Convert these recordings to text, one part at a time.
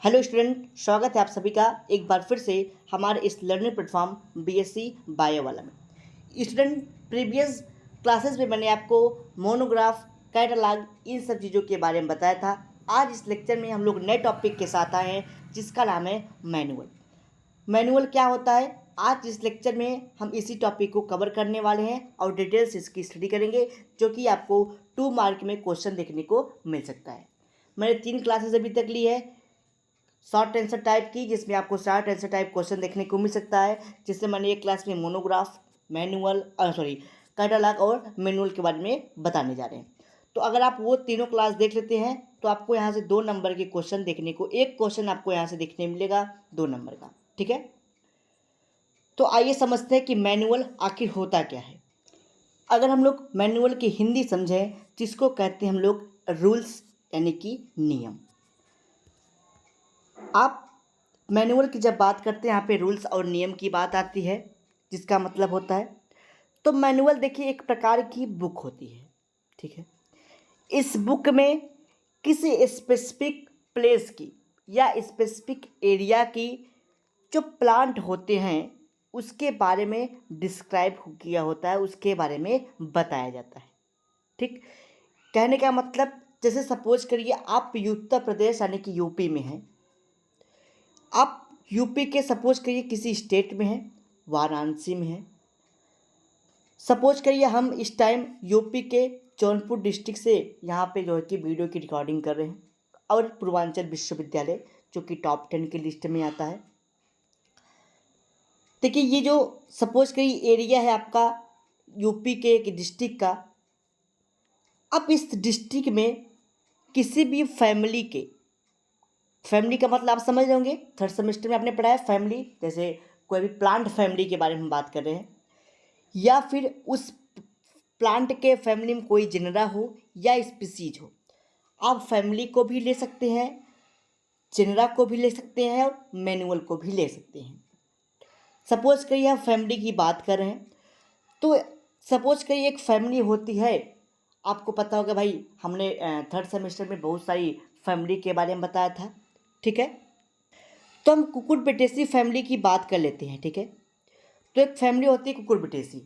Hello student, स्वागत है आप सभी का एक बार फिर से हमारे इस लर्निंग प्लेटफॉर्म बीएससी बायो वाला में। स्टूडेंट, प्रीवियस क्लासेस में मैंने आपको मोनोग्राफ, कैटलॉग, इन सब चीज़ों के बारे में बताया था। आज इस लेक्चर में हम लोग नए टॉपिक के साथ आए हैं जिसका नाम है मैनुअल। मैनुअल क्या होता है, आज इस लेक्चर में हम इसी टॉपिक को कवर करने वाले हैं और डिटेल्स इसकी स्टडी करेंगे, जो कि आपको 2 मार्क में क्वेश्चन देखने को मिल सकता है। मैंने 3 क्लासेस अभी तक ली है शॉर्ट आंसर टाइप की, जिसमें आपको शॉर्ट आंसर टाइप क्वेश्चन देखने को मिल सकता है। जिससे मैंने एक क्लास में मोनोग्राफ, मैनुअल कैटलॉग और मैनुअल के बारे में बताने जा रहे हैं। तो अगर आप वो तीनों क्लास देख लेते हैं तो आपको यहाँ से 2 नंबर के क्वेश्चन देखने को, एक क्वेश्चन आपको यहाँ से देखने मिलेगा 2 नंबर का। ठीक है, तो आइए समझते हैं कि मैनुअल आखिर होता क्या है। अगर हम लोग मैनुअल की हिंदी समझें, जिसको कहते हैं हम लोग रूल्स, यानी कि नियम। आप मैनुअल की जब बात करते हैं, यहाँ पे रूल्स और नियम की बात आती है, जिसका मतलब होता है, तो मैनुअल देखिए एक प्रकार की बुक होती है। ठीक है, इस बुक में किसी स्पेसिफिक प्लेस की या स्पेसिफिक एरिया की जो प्लांट होते हैं उसके बारे में डिस्क्राइब किया होता है, उसके बारे में बताया जाता है। ठीक, कहने का मतलब, जैसे सपोज करिए आप उत्तर प्रदेश यानी कि यूपी में हैं। आप यूपी के सपोज करिए किसी स्टेट में हैं, वाराणसी में हैं। सपोज करिए हम इस टाइम यूपी के जौनपुर डिस्ट्रिक्ट से यहाँ पे जो है कि वीडियो की रिकॉर्डिंग कर रहे हैं, और पूर्वांचल विश्वविद्यालय जो कि टॉप 10 की लिस्ट में आता है। देखिए, ये जो सपोज करिए एरिया है आपका यूपी के एक डिस्ट्रिक्ट का। अब इस डिस्ट्रिक्ट में किसी भी फैमिली का मतलब आप समझ रहे होंगे, थर्ड सेमेस्टर में आपने पढ़ा है फैमिली, जैसे कोई भी प्लांट फैमिली के बारे में हम बात कर रहे हैं, या फिर उस प्लांट के फैमिली में कोई जेनरा हो या स्पीसीज हो। आप फैमिली को भी ले सकते हैं, जेनरा को भी ले सकते हैं और मैनुअल को भी ले सकते हैं। सपोज करिए हम फैमिली की बात कर रहे हैं, तो सपोज करिए एक फैमिली होती है। आपको पता होगा भाई, हमने थर्ड सेमेस्टर में बहुत सारी फैमिली के बारे में बताया था। ठीक है, तो हम कुकुरबिटेसी फैमिली की बात कर लेते हैं। ठीक है, तो एक फैमिली होती है कुकुरबिटेसी।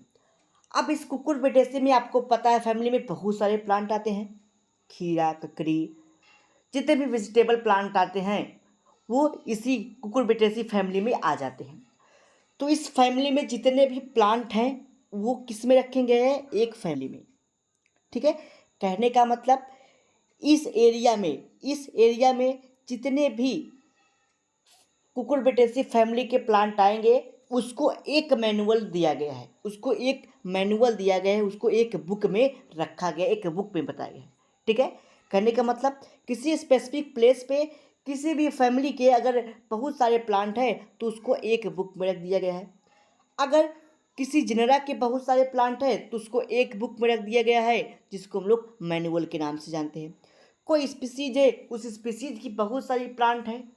अब इस कुकुरबिटेसी में आपको पता है फैमिली में बहुत सारे प्लांट आते हैं, खीरा, ककड़ी, जितने भी वेजिटेबल प्लांट आते हैं वो इसी कुकुरबिटेसी फैमिली में आ जाते हैं। तो इस फैमिली में जितने भी प्लांट हैं वो किस में रखे गए हैं, एक फैमिली में। ठीक है, कहने का मतलब इस एरिया में जितने भी कुकुरबिटेसी फैमिली के प्लांट आएंगे उसको एक मैनुअल दिया गया है, उसको एक बुक में रखा गया, एक बुक में बताया गया है। ठीक है, कहने का मतलब किसी स्पेसिफिक प्लेस पे किसी भी फैमिली के अगर बहुत सारे प्लांट हैं तो उसको एक बुक में रख दिया गया है। अगर किसी जेनेरा के बहुत सारे प्लांट हैं तो उसको एक बुक में रख दिया गया है, जिसको हम लोग मैनुअल के नाम से जानते हैं। कोई स्पीसीज है, उस स्पीसीज की बहुत सारी प्लांट हैं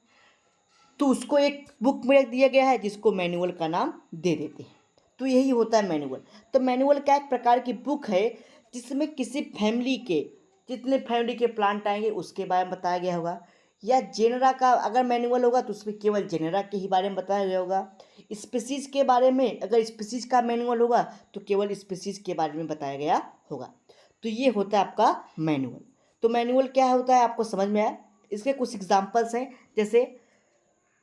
तो उसको एक बुक में रख दिया गया है, जिसको मैनुअल का नाम दे देते हैं। तो यही होता है मैनुअल। तो मैनुअल क्या एक प्रकार की बुक है जिसमें किसी फैमिली के जितने फैमिली के प्लांट आएंगे उसके बारे में बताया गया होगा, या जेनरा का अगर मैनुअल होगा तो उसमें केवल जेनरा के ही बारे में बताया गया होगा। स्पीसीज के बारे में अगर स्पीसीज का मैनुअल होगा तो केवल स्पीसीज के बारे में बताया गया होगा। तो ये होता है आपका मैनुअल। तो मैनुअल क्या होता है आपको समझ में आया। इसके कुछ एग्जाम्पल्स हैं, जैसे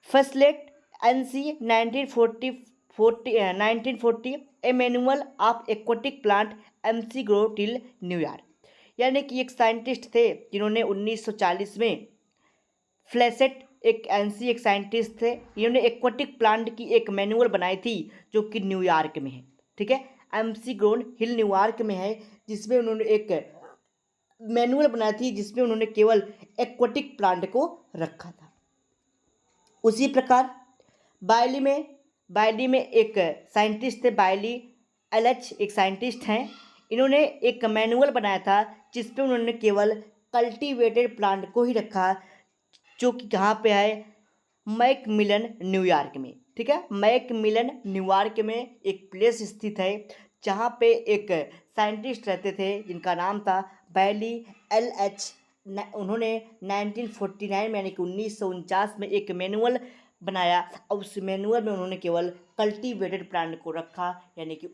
फर्स्टलेट NC 1940 A manual of aquatic plant MC grow till New York. यानी कि एक साइंटिस्ट थे जिन्होंने 1940 में फ्लैसेट एक एनसी एक साइंटिस्ट थे, इन्होंने एक्वाटिक प्लांट की एक मैनुअल बनाई थी जो कि न्यूयॉर्क में है। ठीक है, MC ग्रोन हिल न्यूयॉर्क में है, जिसमें उन्होंने एक मैनुअल बनाई थी जिसमें उन्होंने केवल एक्वाटिक प्लांट को रखा था। उसी प्रकार बायली में एक साइंटिस्ट थे, बायली LH एक साइंटिस्ट हैं। इन्होंने एक मैनुअल बनाया था जिसपे उन्होंने केवल कल्टीवेटेड प्लांट को ही रखा, जो कि कहाँ पे है, मैकमिलन न्यूयॉर्क में। ठीक है, मैकमिलन न्यूयॉर्क में एक प्लेस स्थित है जहाँ पे एक साइंटिस्ट रहते थे जिनका नाम था बायली LH उन्होंने 1949 में यानी कि 1949 में एक मैनुअल बनाया और उस मैनुअल में उन्होंने केवल कल्टीवेटेड प्लांट को रखा, यानी कि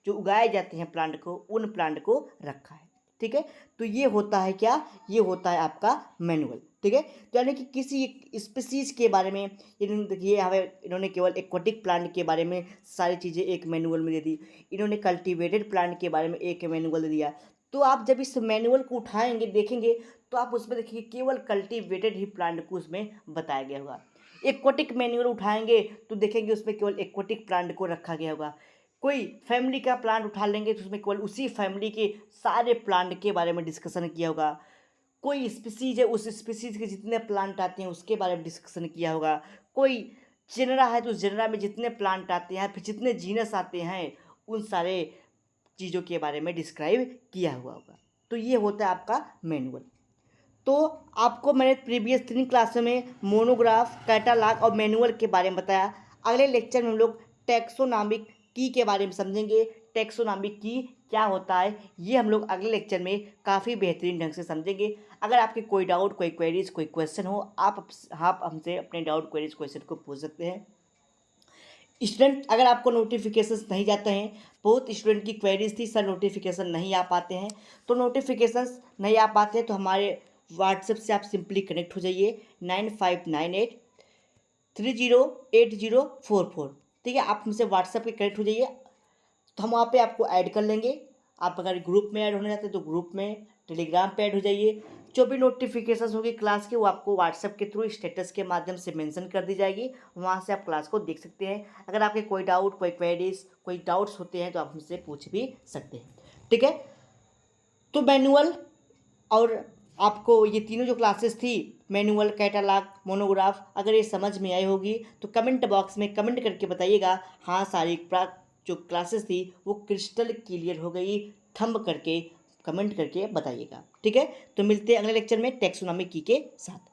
जो उगाए जाते हैं प्लांट को, उन प्लांट को रखा है। ठीक है, तो ये होता है क्या, ये होता है आपका मैनुअल। ठीक है, तो यानी कि किसी एक स्पीसीज के बारे में देखिए हमें इन्होंने केवल एक्वाटिक प्लांट के बारे में सारी चीज़ें एक मैनुअल में दे दी, इन्होंने कल्टीवेटेड प्लांट के बारे में एक मैनुअल दे दिया। तो आप जब इस मैनुअल को उठाएंगे देखेंगे तो आप उसमें देखिए केवल कल्टीवेटेड ही प्लांट को उसमें बताया गया होगा। एक्वाटिक मैनुअल उठाएंगे तो देखेंगे उसमें केवल एक्वाटिक प्लांट को रखा गया होगा। कोई फैमिली का प्लांट उठा लेंगे तो उसमें केवल उसी फैमिली के सारे प्लांट के बारे में डिस्कशन किया होगा। कोई स्पीसीज है, उस स्पीसीज के जितने प्लांट आते हैं उसके बारे में डिस्कशन किया होगा। कोई जेनरा है तो उस जेनरा में जितने प्लांट आते हैं, फिर जितने जीनस आते हैं, उन सारे चीज़ों के बारे में डिस्क्राइब किया हुआ होगा। तो ये होता है आपका मैनुअल। तो आपको मैंने प्रीवियस 3 क्लासों में मोनोग्राफ, कैटालॉग और मैनुअल के बारे में बताया। अगले लेक्चर में हम लोग टैक्सोनॉमिक की के बारे में समझेंगे। टैक्सोनॉमिक की क्या होता है ये हम लोग अगले लेक्चर में काफ़ी बेहतरीन ढंग से समझेंगे। अगर आपके कोई डाउट, कोई क्वेरीज, कोई क्वेश्चन हो, आप हमसे अपने डाउट, क्वेरीज, क्वेश्चन को पूछ सकते हैं। स्टूडेंट, अगर आपको नोटिफिकेशंस नहीं जाते हैं, बहुत स्टूडेंट की क्वेरीज थी सर नोटिफिकेशन नहीं आ पाते हैं, तो नोटिफिकेशंस नहीं आ पाते हैं तो हमारे व्हाट्सएप से आप सिंपली कनेक्ट हो जाइए 9598308044। ठीक है, आप हमसे व्हाट्सएप पे कनेक्ट हो जाइए तो हम वहाँ पे आपको ऐड कर लेंगे। आप अगर ग्रुप में ऐड होना चाहते हैं तो ग्रुप में, टेलीग्राम पे ऐड हो जाइए। जो भी नोटिफिकेशन होगी क्लास की वो आपको व्हाट्सएप के थ्रू स्टेटस के माध्यम से मेंशन कर दी जाएगी, वहाँ से आप क्लास को देख सकते हैं। अगर आपके कोई डाउट, कोई क्वेरीज, कोई डाउट्स होते हैं तो आप हमसे पूछ भी सकते हैं। ठीक है, तो मैनुअल और आपको ये तीनों जो क्लासेस थी, मैनुअल, कैटालॉग, मोनोग्राफ, अगर ये समझ में आई होगी तो कमेंट बॉक्स में कमेंट करके बताइएगा हाँ सारी जो क्लासेस थी वो क्रिस्टल क्लियर हो गई, थंब करके कमेंट करके बताइएगा। ठीक है, तो मिलते हैं अगले लेक्चर में टैक्सोनॉमी की के साथ।